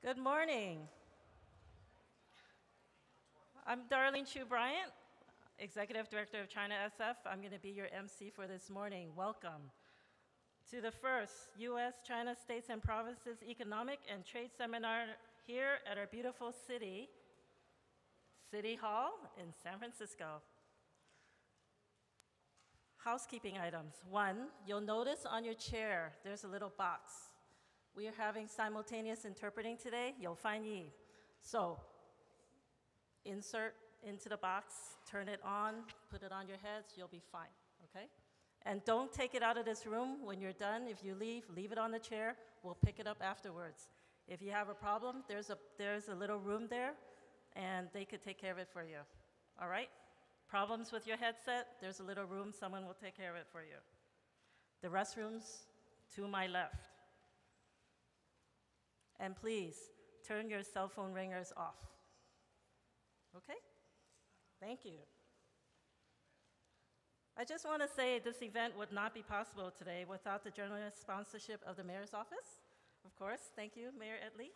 Good morning. I'm Darlene Chu Bryant, Executive Director of ChinaSF. I'm going to be your MC for this morning. Welcome to the first U.S. China States and Provinces Economic and Trade Seminar here at our beautiful City Hall in San Francisco. Housekeeping items. One, you'll notice on your chair there's a little box. We are having simultaneous interpreting today. You'll find ye. So insert into the box, turn it on, put it on your heads, you'll be fine, okay? And don't take it out of this room when you're done. If you leave it on the chair. We'll pick it up afterwards. If you have a problem, there's a little room there, and they could take care of it for you, all right? Problems with your headset, there's a little room, someone will take care of it for you. The restrooms to my left. And please, turn your cell phone ringers off. Okay? Thank you. I just want to say this event would not be possible today without the generous sponsorship of the Mayor's Office. Of course, thank you, Mayor Ed Lee.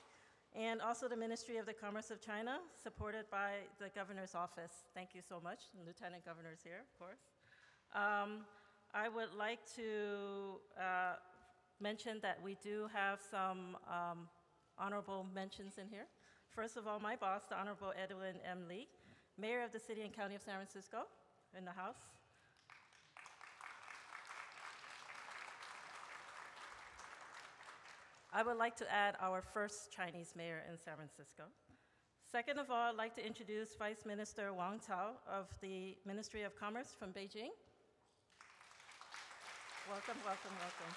And also the Ministry of the Commerce of China, supported by the Governor's Office. Thank you so much. And Lieutenant Governor's here, of course. I would like to mention that we do have some honorable mentions in here. First of all, my boss, the Honorable Edwin M. Lee, Mayor of the City and County of San Francisco, in the House. I would like to add our first Chinese mayor in San Francisco. Second of all, I'd like to introduce Vice Minister Wang Chao of the Ministry of Commerce from Beijing. Welcome, welcome, welcome.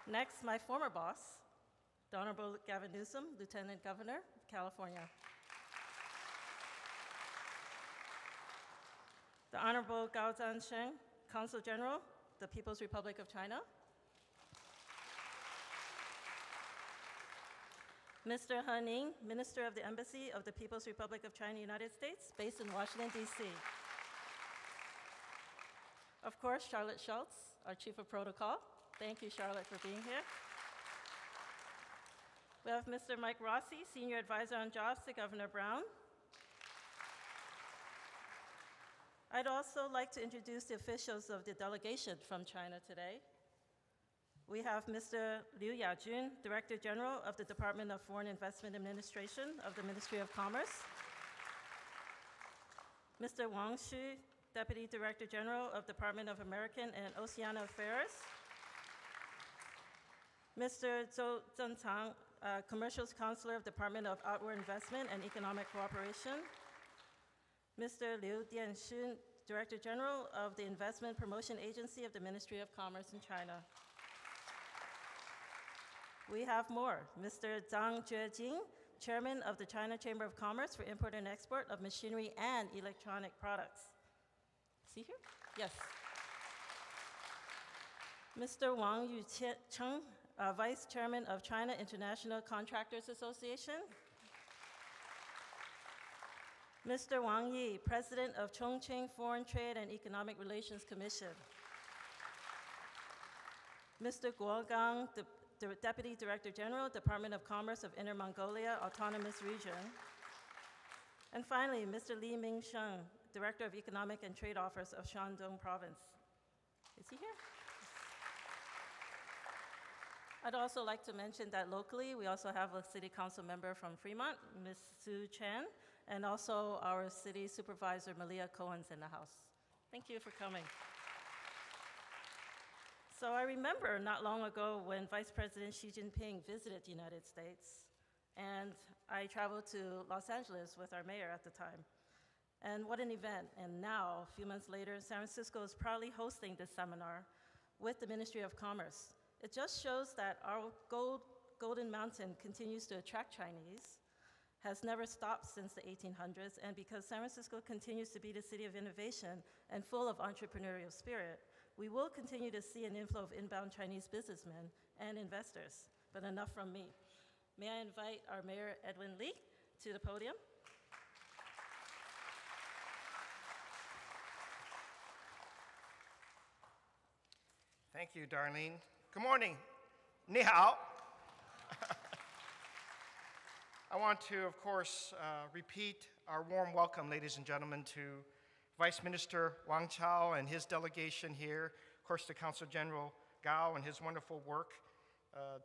Next, my former boss, the Honorable Gavin Newsom, Lieutenant Governor of California. The Honorable Gao Zhansheng, Consul General, the People's Republic of China. Mr. He Ning, Minister of the Embassy of the People's Republic of China, United States, based in Washington, D.C. Of course, Charlotte Schultz, our Chief of Protocol. Thank you, Charlotte, for being here. We have Mr. Mike Rossi, Senior Advisor on Jobs to Governor Brown. I'd also like to introduce the officials of the delegation from China today. We have Mr. Liu Yajun, Director General of the Department of Foreign Investment Administration of the Ministry of Commerce. Mr. Wang Xu, Deputy Director General of Department of American and Oceania Affairs. Mr. Zhou Zhengtang, Commercials Counselor of Department of Outward Investment and Economic Cooperation. Mr. Liu Dianxun, Director General of the Investment Promotion Agency of the Ministry of Commerce in China. We have more. Mr. Zhang Juejing, Chairman of the China Chamber of Commerce for Import and Export of Machinery and Electronic Products. See here? Yes. Mr. Wang Yucheng, Vice Chairman of China International Contractors Association. Mr. Wang Yi, President of Chongqing Foreign Trade and Economic Relations Commission. Mr. Guo Gang, the Deputy Director General, Department of Commerce of Inner Mongolia Autonomous Region. And finally, Mr. Li Mingsheng, Director of Economic and Trade Office of Shandong Province. Is he here? I'd also like to mention that locally, we also have a City Council member from Fremont, Ms. Sue Chan, and also our City Supervisor, Malia Cohen's in the house. Thank you for coming. So I remember not long ago when Vice President Xi Jinping visited the United States, and I traveled to Los Angeles with our mayor at the time. And what an event. And now, a few months later, San Francisco is proudly hosting this seminar with the Ministry of Commerce. It just shows that our Golden Mountain continues to attract Chinese, has never stopped since the 1800s, and because San Francisco continues to be the city of innovation and full of entrepreneurial spirit, we will continue to see an inflow of inbound Chinese businessmen and investors. But enough from me. May I invite our Mayor, Edwin Lee, to the podium? Thank you, Darlene. Good morning. Ni hao. I want to, of course, repeat our warm welcome, ladies and gentlemen, to Vice Minister Wang Chao and his delegation here, of course, to Consul General Gao and his wonderful work,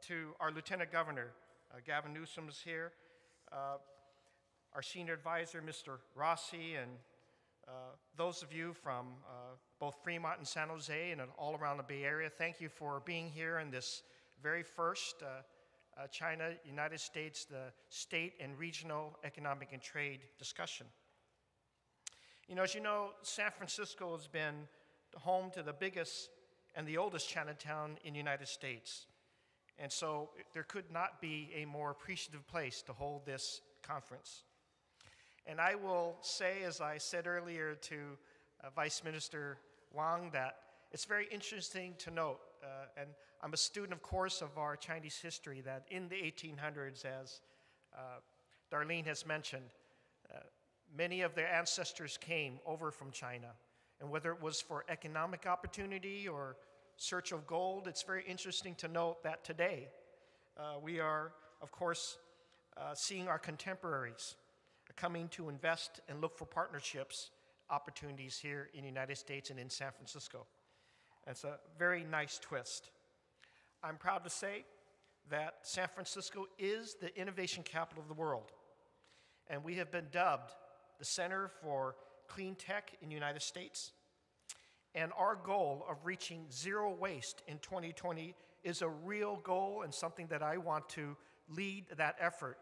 to our Lieutenant Governor, Gavin Newsom is here, our Senior Advisor, Mr. Rossi, and those of you from both Fremont and San Jose and all around the Bay Area. Thank you for being here in this very first China, United States, the state and regional economic and trade discussion. As you know, San Francisco has been home to the biggest and the oldest Chinatown in the United States. And so there could not be a more appreciative place to hold this conference. And I will say, as I said earlier to Vice Minister Wang, that it's very interesting to note, and I'm a student, of course, of our Chinese history, that in the 1800s, as Darlene has mentioned, many of their ancestors came over from China. And whether it was for economic opportunity or search of gold, it's very interesting to note that today we are, of course, seeing our contemporaries coming to invest and look for partnerships opportunities here in the United States and in San Francisco. It's a very nice twist. I'm proud to say that San Francisco is the innovation capital of the world, and we have been dubbed the Center for Clean Tech in the United States. And our goal of reaching zero waste in 2020 is a real goal and something that I want to lead that effort,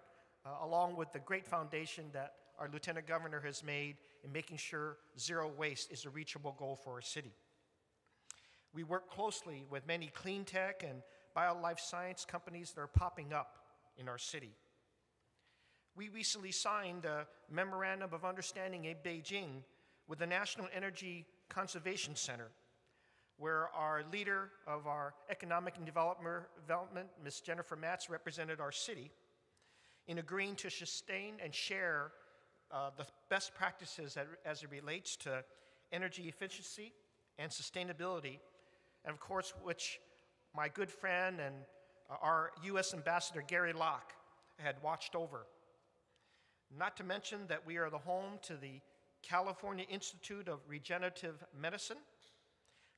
along with the great foundation that our Lieutenant Governor has made in making sure zero waste is a reachable goal for our city. We work closely with many clean tech and bio-life science companies that are popping up in our city. We recently signed a memorandum of understanding in Beijing with the National Energy Conservation Center, where our leader of our economic and development, Ms. Jennifer Matz, represented our city in agreeing to sustain and share the best practices as it relates to energy efficiency and sustainability, and of course, which my good friend and our U.S. Ambassador Gary Locke had watched over. Not to mention that we are the home to the California Institute of Regenerative Medicine.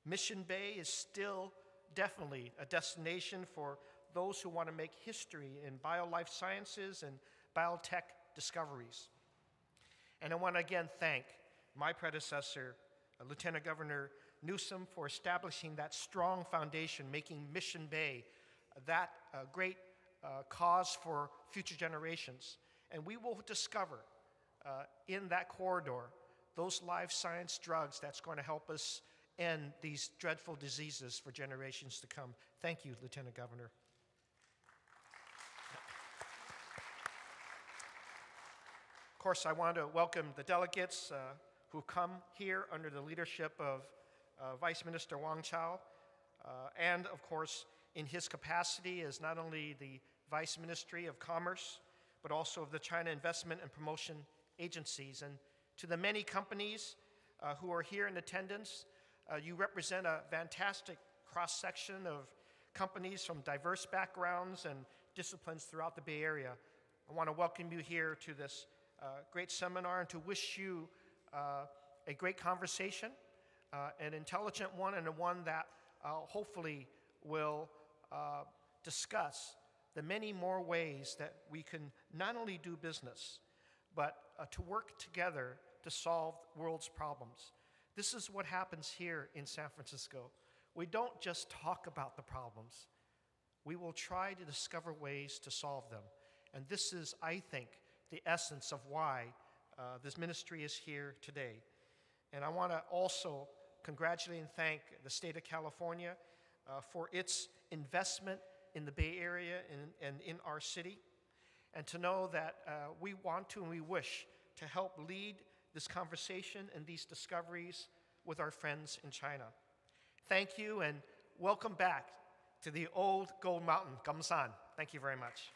Mission Bay is still definitely a destination for those who want to make history in bio-life sciences and biotech discoveries. And I want to again thank my predecessor, Lieutenant Governor Newsom, for establishing that strong foundation, making Mission Bay that great cause for future generations. And we will discover in that corridor those life science drugs that's going to help us end these dreadful diseases for generations to come. Thank you, Lieutenant Governor. Of course, I want to welcome the delegates who come here under the leadership of Vice Minister Wang Chao, and of course, in his capacity as not only the Vice Ministry of Commerce, but also of the China Investment and Promotion Agencies. And to the many companies who are here in attendance, you represent a fantastic cross-section of companies from diverse backgrounds and disciplines throughout the Bay Area. I want to welcome you here to this great seminar and to wish you a great conversation, an intelligent one, and a one that hopefully will discuss the many more ways that we can not only do business, but to work together to solve the world's problems. This is what happens here in San Francisco. We don't just talk about the problems. We will try to discover ways to solve them. And this is, I think, the essence of why this ministry is here today. And I want to also congratulate and thank the state of California for its investment in the Bay Area and in our city, and to know that we want to and we wish to help lead this conversation and these discoveries with our friends in China. Thank you, and welcome back to the old Gold Mountain, Gamsan. Thank you very much.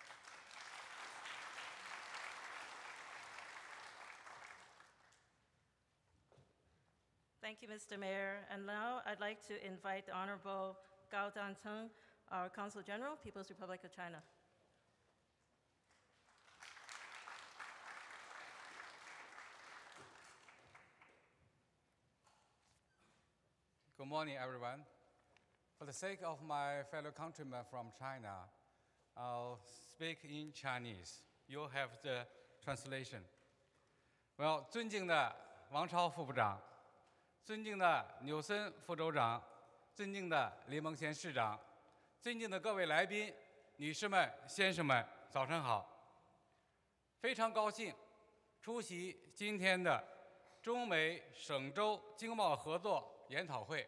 Thank you, Mr. Mayor. And now I'd like to invite the Honorable Gao Danteng, our Consul General, People's Republic of China. Good morning, everyone. For the sake of my fellow countrymen from China, I'll speak in Chinese. You have the translation. Well, 尊敬的王超副部长，尊敬的纽森副州长，尊敬的李孟贤市长，尊敬的各位来宾，女士们、先生们，早上好！非常高兴出席今天的中美省州经贸合作研讨会。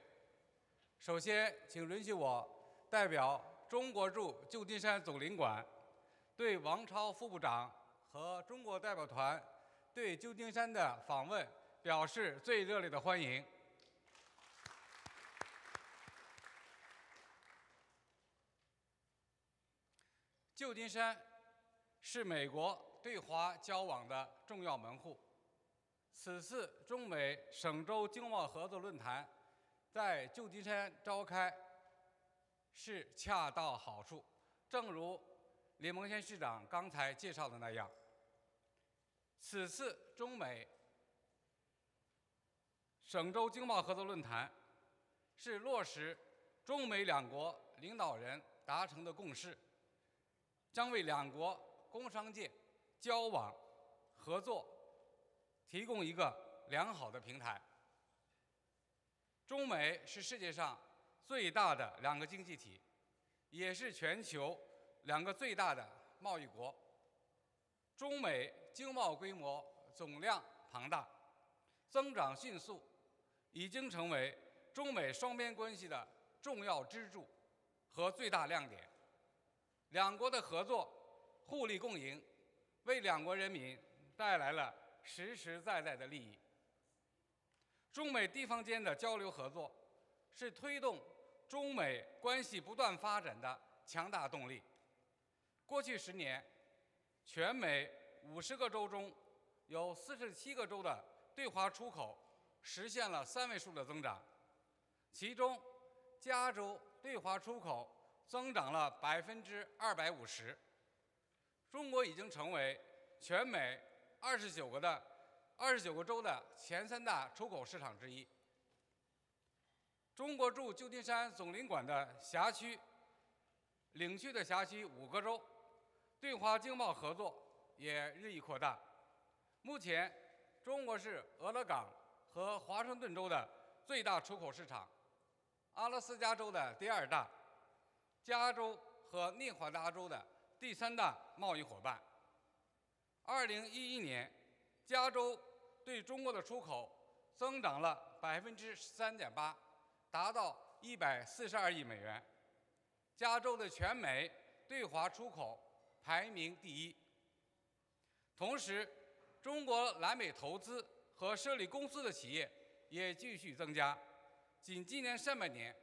首先，请允许我代表中国驻旧金山总领馆，对王超副部长和中国代表团对旧金山的访问表示最热烈的欢迎。旧金山是美国对华交往的重要门户。此次中美省州经贸合作论坛在旧金山召开，是恰到好处。正如李孟贤市长刚才介绍的那样，此次中美省州经贸合作论坛是落实中美两国领导人达成的共识，将为两国工商界交往合作提供一个良好的平台。中美是世界上最大的两个经济体，也是全球两个最大的贸易国。中美经贸规模总量庞大，增长迅速，已经成为中美双边关系的重要支柱和最大亮点。两国的合作互利共赢，为两国人民带来了实实在在的利益。中美地方间的交流合作是推动中美关系不断发展的强大动力。过去10年，全美50个州中有47个州的对华出口实现了3位数的增长，其中加州对华出口增长了250%。中国已经成为全美29个州的前3大出口市场之一。中国驻旧金山总领馆的辖区、领区的辖区5个州，对华经贸合作也日益扩大。目前，中国是俄勒冈和华盛顿州的最大出口市场，阿拉斯加州的第2大，加州和内华达州的第3大贸易伙伴。2011年，加州对中国的出口增长了13.8%，达到142亿美元。加州的全美对华出口排名第1。同时，中国来美投资和设立公司的企业也继续增加，仅今年上半年，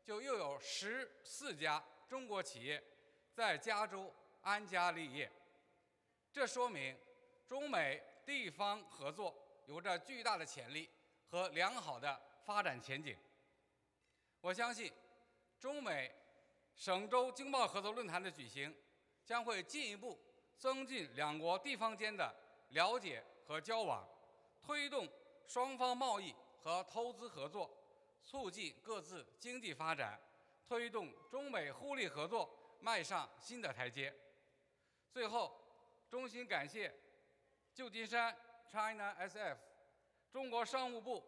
就又有14家中国企业在加州安家立业。这说明中美地方合作有着巨大的潜力和良好的发展前景。我相信，中美省州经贸合作论坛的举行，将会进一步增进两国地方间的了解和交往，推动双方贸易和投资合作，促进各自经济发展，推动中美互利合作迈上新的台阶。最后，衷心感谢旧金山 ChinaSF、中国商务部、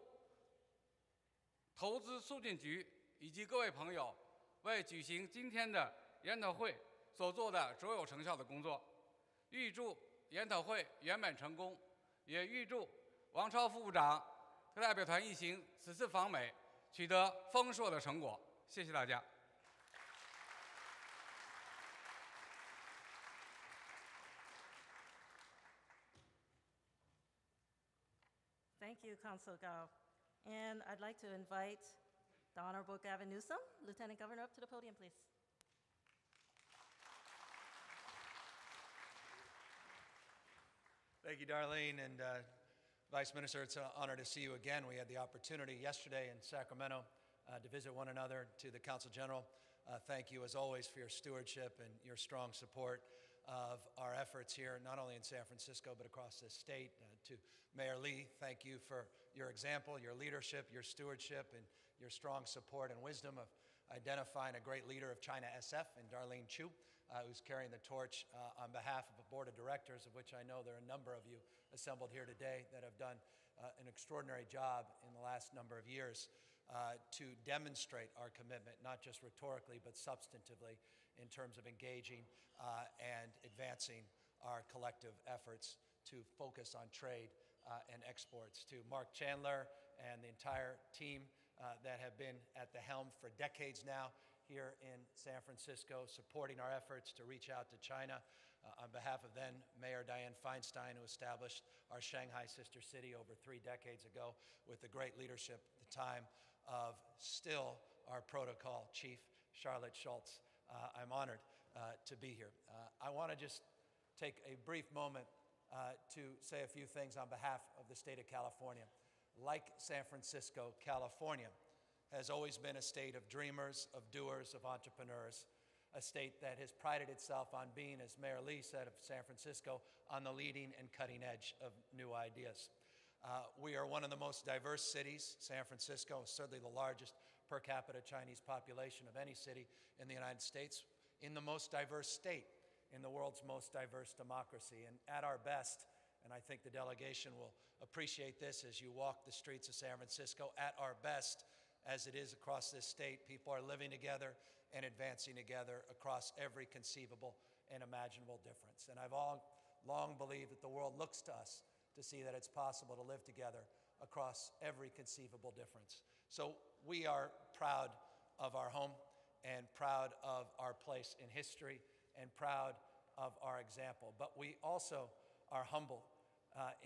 投资促进局以及各位朋友为举行今天的研讨会所做的卓有成效的工作。预祝研讨会圆满成功，也预祝王超副部长和代表团一行此次访美取得丰硕的成果。谢谢大家。Thank you, Councilor Gao. And I'd like to invite the Honorable Gavin Newsom, Lieutenant Governor, up to the podium, please. Thank you, Darlene, and Vice Minister, it's an honor to see you again. We had the opportunity yesterday in Sacramento to visit one another. To the Council General, thank you as always for your stewardship and your strong support of our efforts here, not only in San Francisco, but across this state. To Mayor Lee, thank you for your example, your leadership, your stewardship, and your strong support and wisdom of identifying a great leader of ChinaSF in Darlene Chu, who's carrying the torch on behalf of a board of directors, of which I know there are a number of you assembled here today that have done an extraordinary job in the last number of years to demonstrate our commitment, not just rhetorically, but substantively in terms of engaging and advancing our collective efforts to focus on trade and exports. To Mark Chandler and the entire team that have been at the helm for decades now here in San Francisco, supporting our efforts to reach out to China. On behalf of then Mayor Dianne Feinstein, who established our Shanghai sister city over 3 decades ago with the great leadership at the time of still our protocol chief, Charlotte Schultz. I'm honored to be here. I want to just take a brief moment to say a few things on behalf of the state of California. Like San Francisco, California has always been a state of dreamers, of doers, of entrepreneurs, a state that has prided itself on being, as Mayor Lee said of San Francisco, on the leading and cutting edge of new ideas. We are one of the most diverse cities. San Francisco is certainly the largest per capita Chinese population of any city in the United States, in the most diverse state, in the world's most diverse democracy. And at our best, and I think the delegation will appreciate this as you walk the streets of San Francisco, at our best, as it is across this state, people are living together and advancing together across every conceivable and imaginable difference. And I've long believed that the world looks to us to see that it's possible to live together across every conceivable difference. So we are proud of our home and proud of our place in history and proud of our example. But we also are humble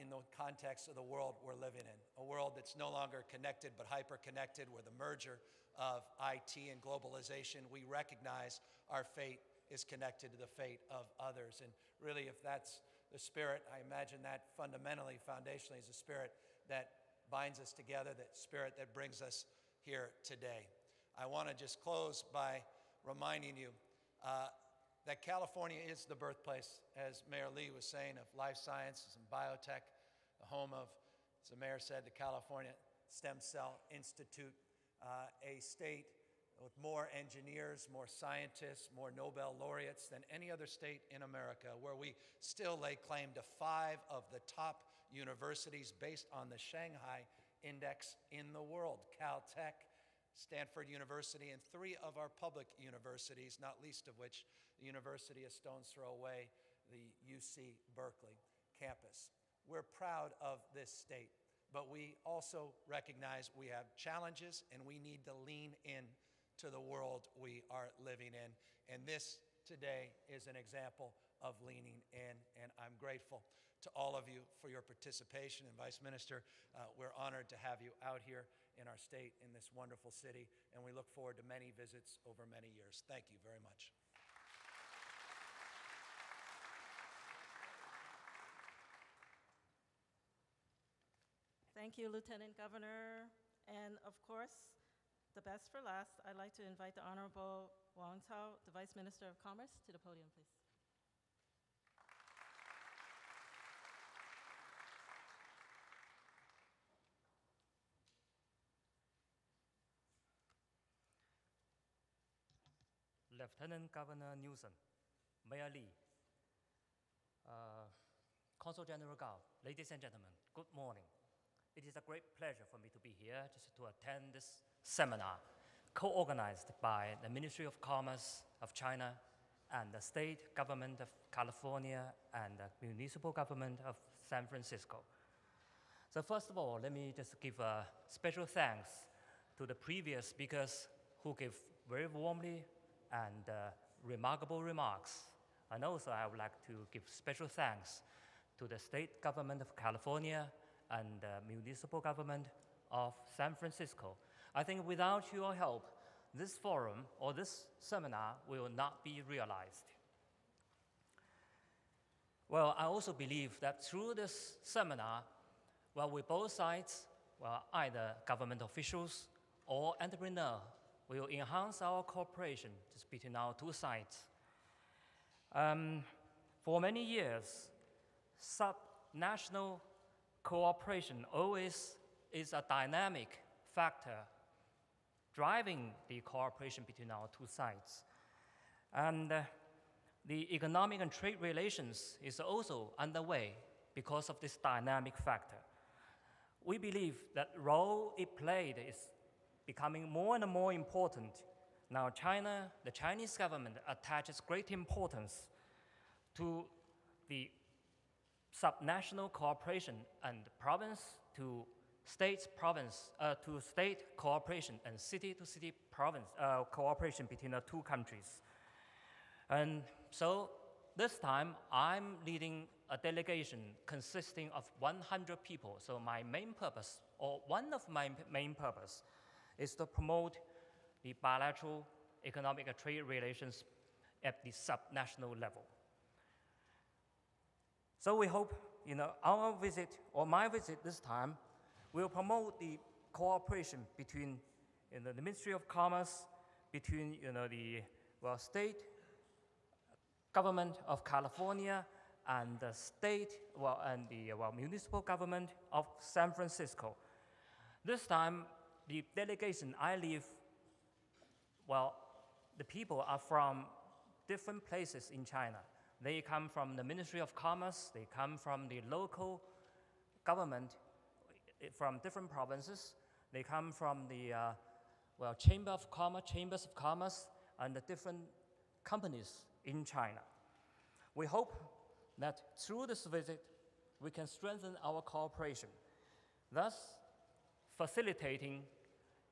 in the context of the world we're living in, a world that's no longer connected but hyper-connected, where the merger of IT and globalization, we recognize our fate is connected to the fate of others. And really, if that's the spirit, I imagine that fundamentally, foundationally, is the spirit that binds us together, that spirit that brings us here today. I want to just close by reminding you that California is the birthplace, as Mayor Lee was saying, of life sciences and biotech, the home of, as the mayor said, the California Stem Cell Institute, a state with more engineers, more scientists, more Nobel laureates than any other state in America, where we still lay claim to 5 of the top universities based on the Shanghai Index in the world: Caltech, Stanford University, and 3 of our public universities, not least of which the University of Stone's Throw away, the UC Berkeley campus. We're proud of this state, but we also recognize we have challenges and we need to lean in to the world we are living in. And this today is an example of leaning in, and I'm grateful to all of you for your participation. And Vice Minister, we're honored to have you out here in our state, in this wonderful city, and we look forward to many visits over many years. Thank you very much. Thank you, Lieutenant Governor. And of course, the best for last, I'd like to invite the Honorable Wang Chao, the Vice Minister of Commerce, to the podium, please. Lieutenant Governor Newsom, Mayor Lee, Consul General Gao, ladies and gentlemen, good morning. It is a great pleasure for me to be here just to attend this seminar co-organized by the Ministry of Commerce of China and the state government of California and the municipal government of San Francisco. So first of all, let me just give a special thanks to the previous speakers who gave very warmly and remarkable remarks. And also I would like to give special thanks to the state government of California and the municipal government of San Francisco. I think without your help, this forum or this seminar will not be realized. Well, I also believe that through this seminar, well, with both sides, well, either government officials or entrepreneurs, will enhance our cooperation just between our 2 sides. For many years, sub-national cooperation always is a dynamic factor driving the cooperation between our two sides. And the economic and trade relations is also underway because of this dynamic factor. We believe that role it played is becoming more and more important. Now China, the Chinese government attaches great importance to the subnational cooperation and province to state cooperation and city-to-city province cooperation between the two countries. And so this time I'm leading a delegation consisting of 100 people. So my main purpose, or one of my main purpose, is to promote the bilateral economic and trade relations at the subnational level. So we hope, our visit, or my visit this time, will promote the cooperation between, the Ministry of Commerce, between, the state government of California and the state, and the municipal government of San Francisco. This time, the delegation I leave, the people are from different places in China. They come from the Ministry of Commerce, they come from the local government from different provinces, they come from the chambers of commerce, and the different companies in China. We hope that through this visit, we can strengthen our cooperation, thus facilitating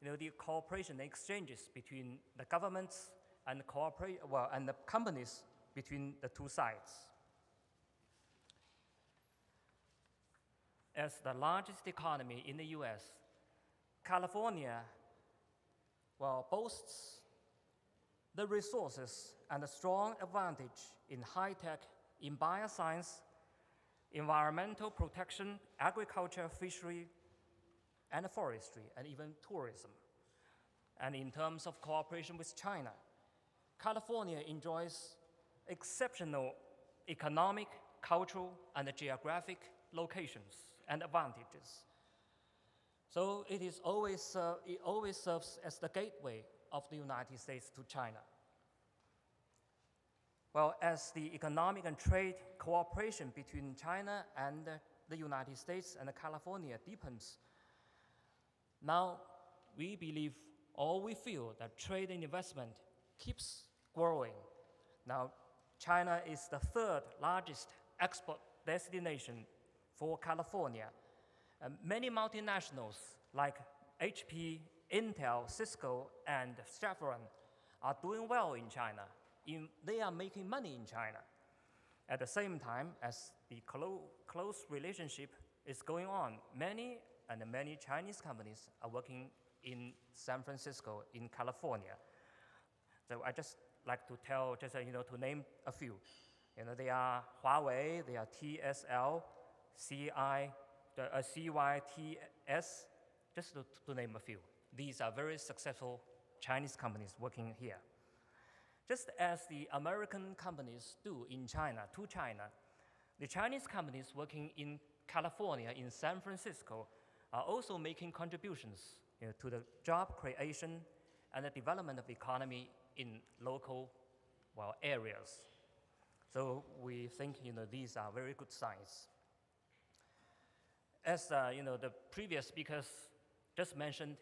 the cooperation exchanges between the governments and the companies between the two sides. As the largest economy in the US, California boasts the resources and a strong advantage in high-tech, in bioscience, environmental protection, agriculture, fishery, and forestry, and even tourism. And in terms of cooperation with China, California enjoys exceptional economic, cultural, and geographic locations and advantages. So it always serves as the gateway of the United States to China. Well, as the economic and trade cooperation between China and the United States and California deepens, now we believe or we feel that trade and investment keeps growing. Now, China is the third largest export destination for California. Many multinationals like HP, Intel, Cisco, and Chevron are doing well in China. They are making money in China. At the same time, as the close relationship is going on, many Chinese companies are working in San Francisco, in California. So I just like to to name a few. They are Huawei, they are TSL, CYTS, just to name a few. These are very successful Chinese companies working here. Just as the American companies do in China, to China, the Chinese companies working in California, in San Francisco, are also making contributions to the job creation and the development of the economy in local areas. So we think these are very good signs. As the previous speakers just mentioned,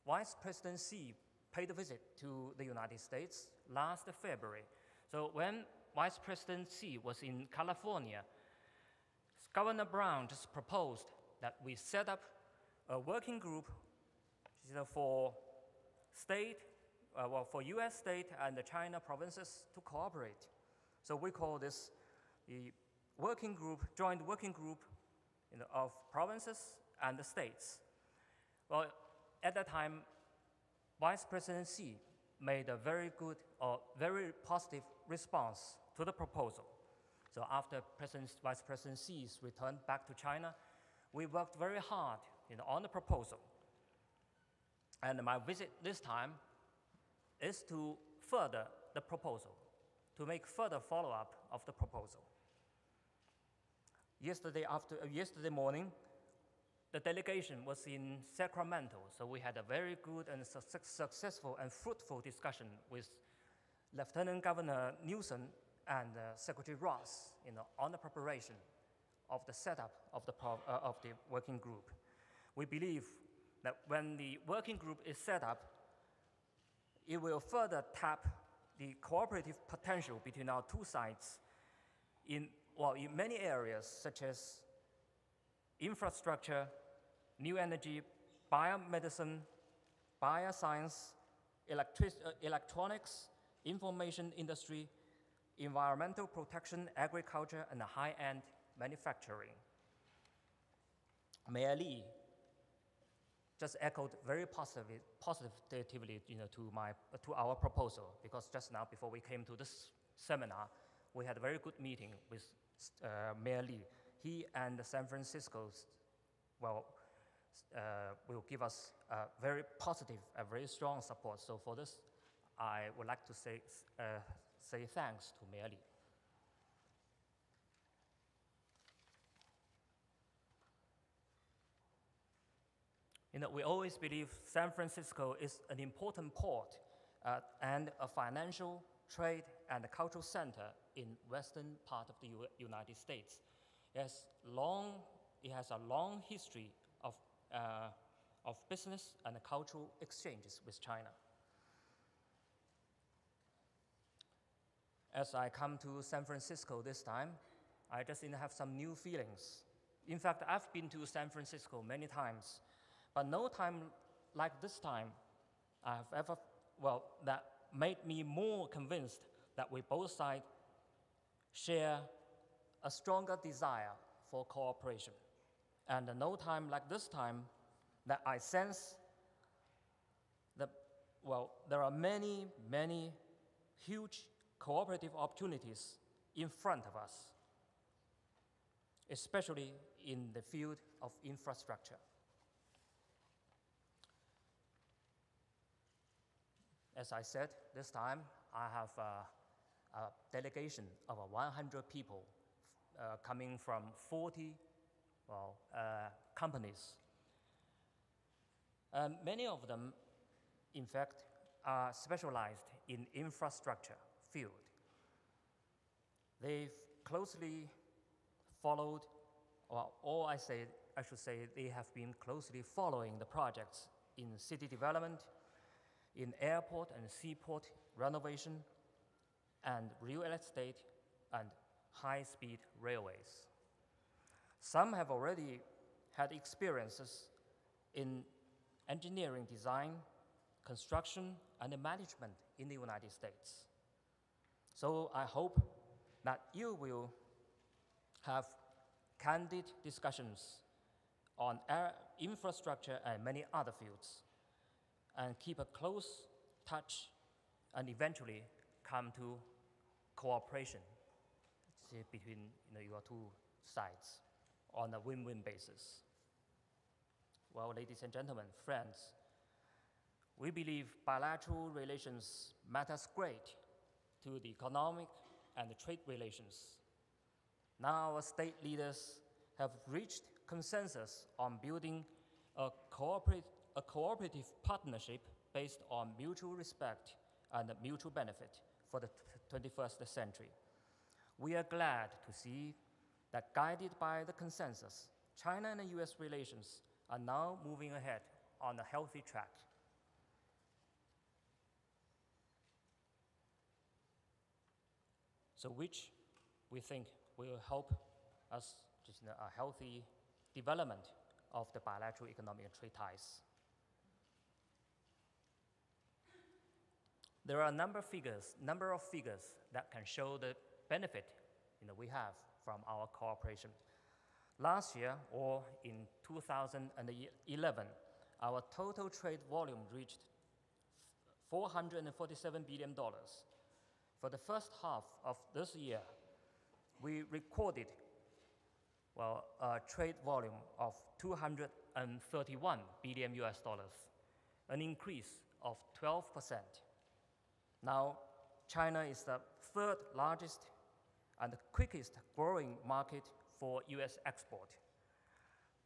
Vice President Xi paid a visit to the United States last February. So when Vice President Xi was in California, Governor Brown just proposed that we set up a working group for US state and the China provinces to cooperate. So we call this the working group, joint working group of provinces and the states. Well, at that time, Vice President Xi made a very good or very positive response to the proposal. So after Vice President Xi's return back to China, we worked very hard on the proposal. And my visit this time is to further the proposal, to make further follow-up of the proposal. Yesterday morning, the delegation was in Sacramento, so we had a very good and successful and fruitful discussion with Lieutenant Governor Newsom and Secretary Ross, on the preparation of the setup of the working group. We believe that when the working group is set up, it will further tap the cooperative potential between our two sides in many areas, such as infrastructure, new energy, biomedicine, bioscience, electronics, information industry, environmental protection, agriculture, and high-end manufacturing. Mayor Li just echoed very positively to our proposal, because just now, before we came to this seminar, we had a very good meeting with Mayor Li. He and San Francisco's, will give us very positive and very strong support. So for this, I would like to say thanks to Mayor Li. We always believe San Francisco is an important port and a financial, trade, and cultural center in western part of the United States. It has a long history of business and cultural exchanges with China. As I come to San Francisco this time, I just have some new feelings. In fact, I've been to San Francisco many times, but no time like this time I've ever, that made me more convinced that we both sides share a stronger desire for cooperation. And no time like this time that I sense that, there are many, many huge cooperative opportunities in front of us, especially in the field of infrastructure. As I said, this time I have a delegation of 100 people coming from 40 companies. Many of them, in fact, are specialized in infrastructure field. They've closely followed, I should say, they have been closely following the projects in city development, in airport and seaport renovation, and real estate and high-speed railways. Some have already had experiences in engineering design, construction, and management in the United States. So I hope that you will have candid discussions on infrastructure and many other fields, and keep a close touch, and eventually come to cooperation between your two sides on a win-win basis. Well, ladies and gentlemen, friends, we believe bilateral relations matters great to the economic and the trade relations. Now our state leaders have reached consensus on building a cooperative partnership based on mutual respect and mutual benefit for the 21st century. We are glad to see that, guided by the consensus, China and the US relations are now moving ahead on a healthy track. So which we think will help us a healthy development of the bilateral economic and trade ties. There are a number of figures that can show the benefit we have from our cooperation. Last year, or in 2011, our total trade volume reached $447 billion. For the first half of this year, we recorded a trade volume of $231 billion, an increase of 12%. Now, China is the third largest and the quickest growing market for US export.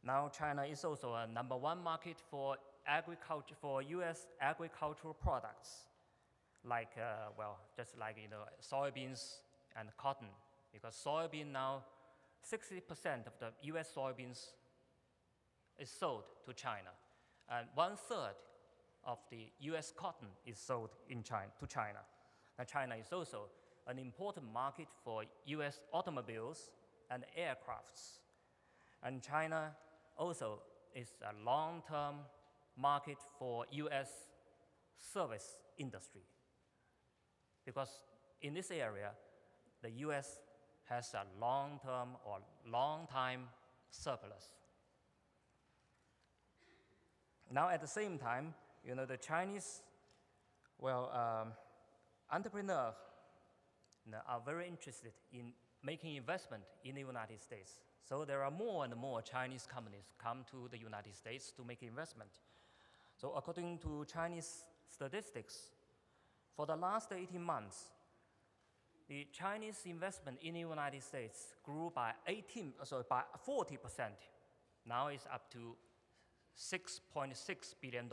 Now China is also a #1 market for agriculture, for U.S. agricultural products, like just like soybeans and cotton, because soybean now 60% of the U.S. soybeans is sold to China, and 1/3 of the U.S. cotton is sold to China. Now China is also an important market for U.S. automobiles and aircrafts, and China also is a long-term market for U.S. service industry, because in this area, the U.S. has a long-term or long-time surplus. Now, at the same time, the Chinese, entrepreneurs are very interested in making investment in the United States. So there are more and more Chinese companies come to the United States to make investment. So according to Chinese statistics, for the last 18 months, the Chinese investment in the United States grew by 40%. Now it's up to $6.6 billion,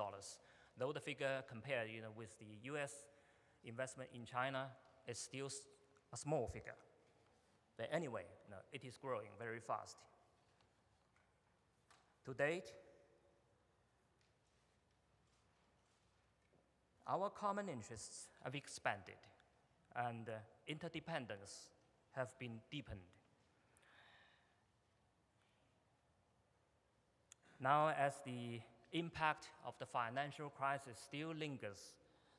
though the figure compared with the US investment in China is still a small figure. But anyway, it is growing very fast. To date, our common interests have expanded, and interdependence have been deepened. Now, as the impact of the financial crisis still lingers,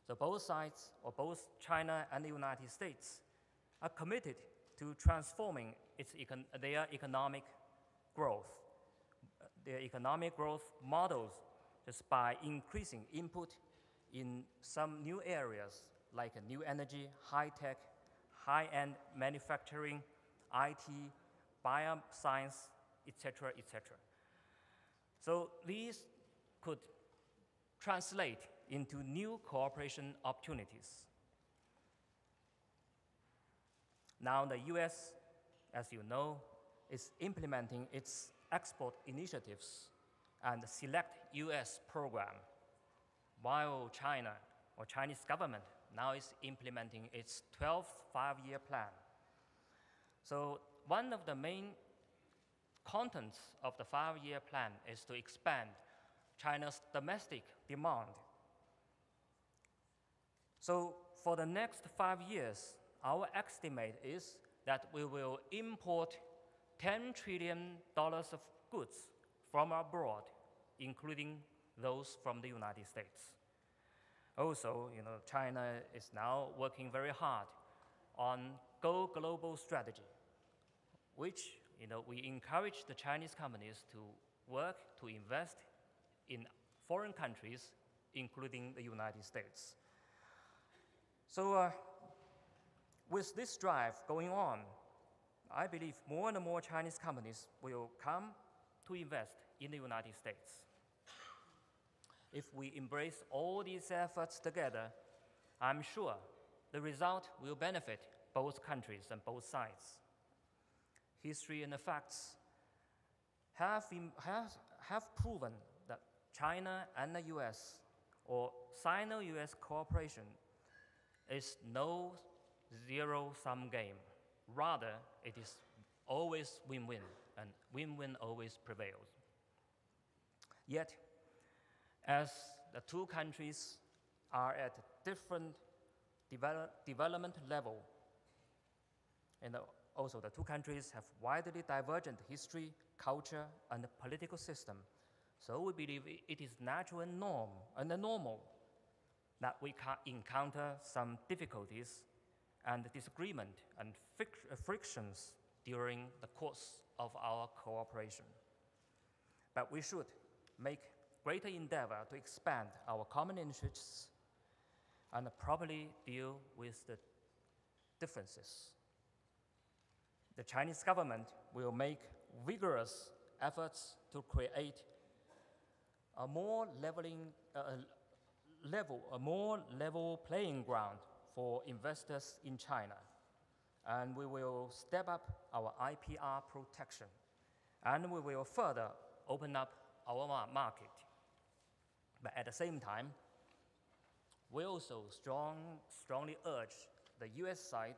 so both sides, or both China and the United States, are committed to transforming their economic growth models, just by increasing input in some new areas like new energy, high-tech, high-end manufacturing, IT, bioscience, etc., etc. So these could translate into new cooperation opportunities. Now the US, as you know, is implementing its export initiatives and select US program, while China, or Chinese government, now is implementing its 12th five-year plan. So one of the main contents of the five-year plan is to expand China's domestic demand. So for the next 5 years, our estimate is that we will import $10 trillion of goods from abroad, including those from the United States. Also, China is now working very hard on Go Global strategy, which we encourage the Chinese companies to work to invest in foreign countries, including the United States. So with this drive going on, I believe more and more Chinese companies will come to invest in the United States. If we embrace all these efforts together, I'm sure the result will benefit both countries and both sides. History and the facts have proven that China and the US, or Sino-US cooperation, is no zero-sum game. Rather, it is always win-win, and win-win always prevails. Yet, as the two countries are at different development level, and also the two countries have widely divergent history, culture, and political system, so we believe it is natural and normal that we can encounter some difficulties and disagreement and frictions during the course of our cooperation. But we should make greater endeavor to expand our common interests and properly deal with the differences. The Chinese government will make vigorous efforts to create a more level playing ground for investors in China, and we will step up our IPR protection, and we will further open up our market. But at the same time, we also strongly urge the US side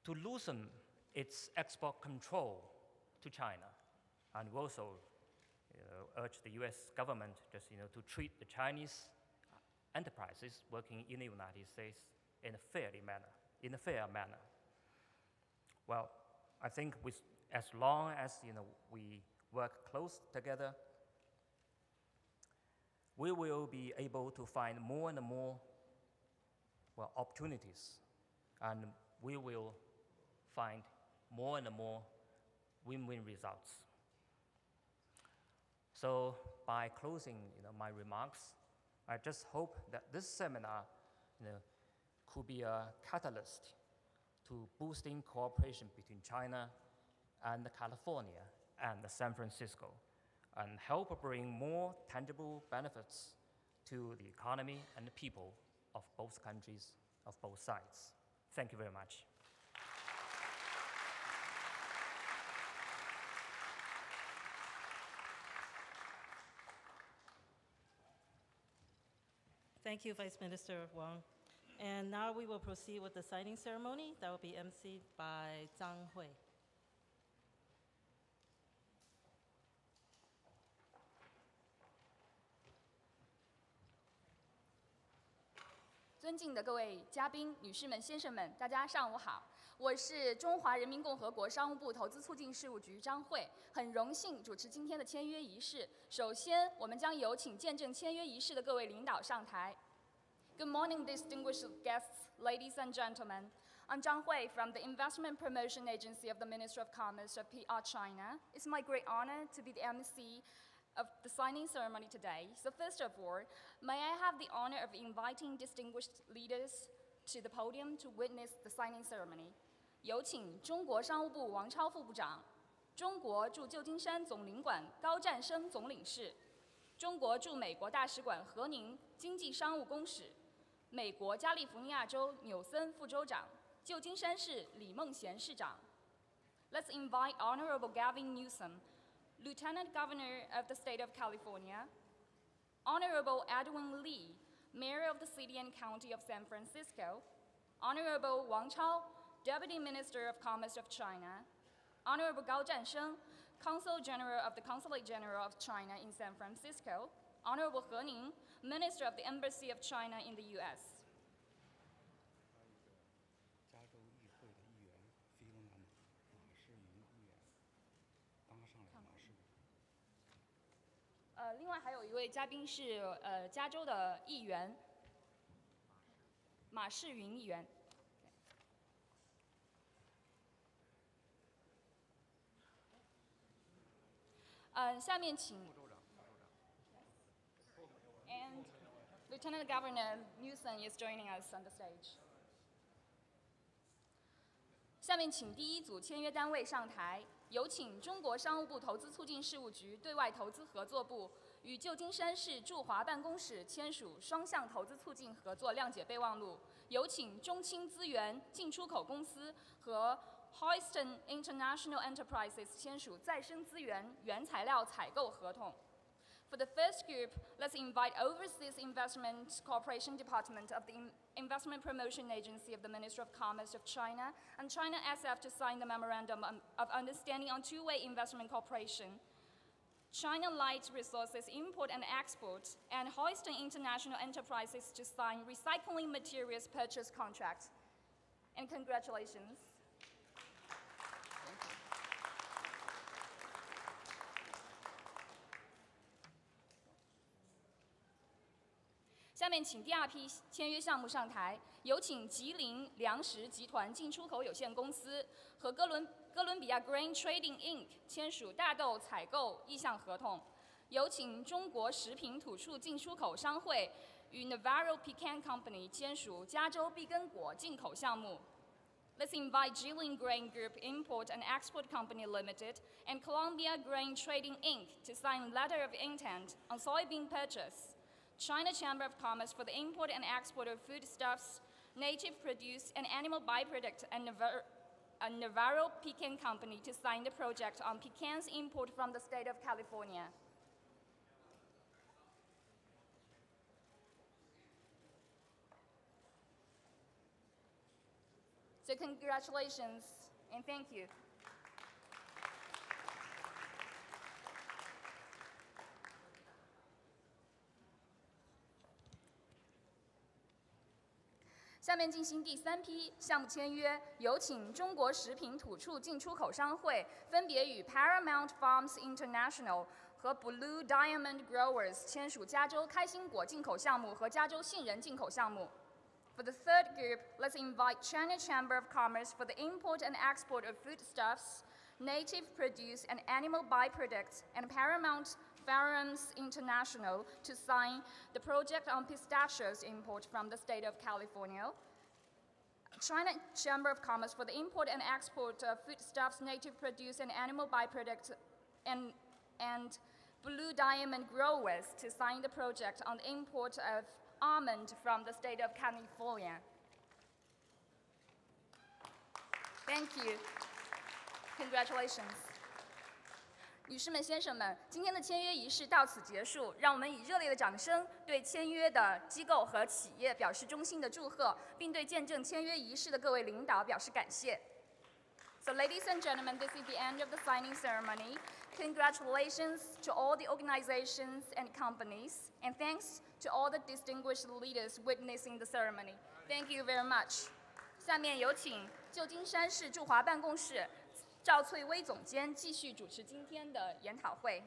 to loosen its export control to China. And we also urge the US government just to treat the Chinese enterprises working in the United States in a fair manner. Well, I think as long as we work close together, we will be able to find more and more opportunities, and we will find more and more win-win results. So by closing my remarks, I just hope that this seminar could be a catalyst to boosting cooperation between China and California and San Francisco, and help bring more tangible benefits to the economy and the people of both countries, of both sides. Thank you very much. Thank you, Vice Minister Wang. And now we will proceed with the signing ceremony that will be emceed by Zhang Hui. 尊敬的各位嘉宾、女士们、先生们，大家上午好。我是中华人民共和国商务部投资促进事务局张慧，很荣幸主持今天的签约仪式。首先，我们将有请见证签约仪式的各位领导上台。Good morning, distinguished guests, ladies and gentlemen. I'm Zhang Hui from the Investment Promotion Agency of the Ministry of Commerce of PR China. It's my great honor to be the MC of the signing ceremony today. So first of all, may I have the honor of inviting distinguished leaders to the podium to witness the signing ceremony. 有请中国商务部王超副部长，中国驻旧金山总领馆高占生总领事，中国驻美国大使馆何宁经济商务公使，美国加利福尼亚州纽森副州长，旧金山市李梦贤市长。Let's invite Honorable Gavin Newsom, Lieutenant Governor of the State of California, Honorable Edwin Lee, Mayor of the City and County of San Francisco, Honorable Wang Chao, Deputy Minister of Commerce of China, Honorable Gao Zhansheng, Consul General of the Consulate General of China in San Francisco, Honorable He Ning, Minister of the Embassy of China in the U.S. 加州议会的议员菲隆南马世云议员当上了马世云。另外还有一位嘉宾是加州的议员马世云议员。下面请 And Lieutenant Governor Newsom is joining us on the stage. 下面请第一组签约单位上台，有请中国商务部投资促进事务局对外投资合作部与旧金山市驻华办公室签署双向投资促进合作谅解备忘录，有请中青资源进出口公司和 Houston International Enterprises 签署再生资源原材料采购合同。For the first group, let's invite Overseas Investment Cooperation Department of the Investment Promotion Agency of the Ministry of Commerce of China and ChinaSF to sign the Memorandum of Understanding on Two-Way Investment Cooperation. China Light Resources Import and Export and Houston International Enterprises to sign recycling materials purchase contracts. And congratulations. 下面请第二批签约项目上台，有请吉林粮食集团进出口有限公司和哥伦比亚 Grain Trading Inc. 签署大豆采购意向合同，有请中国食品土畜进出口商会与 Navarro Pecan Company 签署加州碧根果进口项目。Let's invite Jilin Grain Group Import and Export Company Limited and Columbia Grain Trading Inc. to sign letter of intent on soybean purchase. China Chamber of Commerce for the import and export of foodstuffs, native produce, and animal byproduct, and a Navarro pecan company to sign the project on pecans import from the state of California. So congratulations and thank you.下面进行第3批项目签约，有请中国食品土畜进出口商会分别与 Paramount Farms International 和 Blue Diamond Growers 签署加州开心果进口项目和加州杏仁进口项目。For the third group, let's invite China Chamber of Commerce for the import and export of foodstuffs, native produce and animal byproducts, and Paramount Farms International to sign the project on pistachios import from the state of California. China Chamber of Commerce for the import and export of foodstuffs, native produce, and animal byproducts, and Blue Diamond Growers to sign the project on the import of almond from the state of California. Thank you. Congratulations. 女士们、先生们，今天的签约仪式到此结束。让我们以热烈的掌声对签约的机构和企业表示衷心的祝贺，并对见证签约仪式的各位领导表示感谢。So, ladies and gentlemen, this is the end of the signing ceremony. Congratulations to all the organizations and companies, and thanks to all the distinguished leaders witnessing the ceremony. Thank you very much. 下面有请旧金山市驻华办公室赵翠薇总监继续主持今天的研讨会。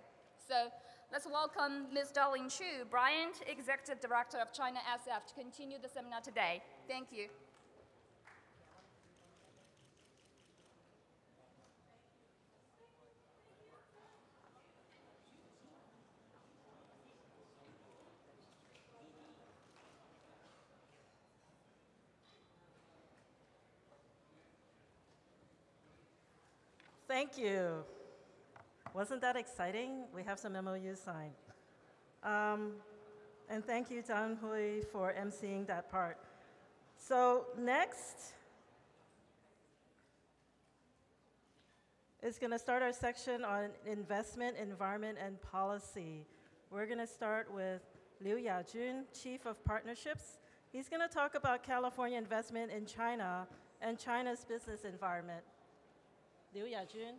So, let's welcome Ms. Darlene Chu, Bryant, Executive Director of ChinaSF, to continue the seminar today. Thank you. Thank you. Wasn't that exciting? We have some MOUs signed. And thank you, Zhang Hui, for emceeing that part. So next is going to start our section on investment, environment, and policy. We're going to start with Liu Yajun, Chief of Partnerships. He's going to talk about California investment in China and China's business environment. Liu Yajun.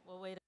We'll wait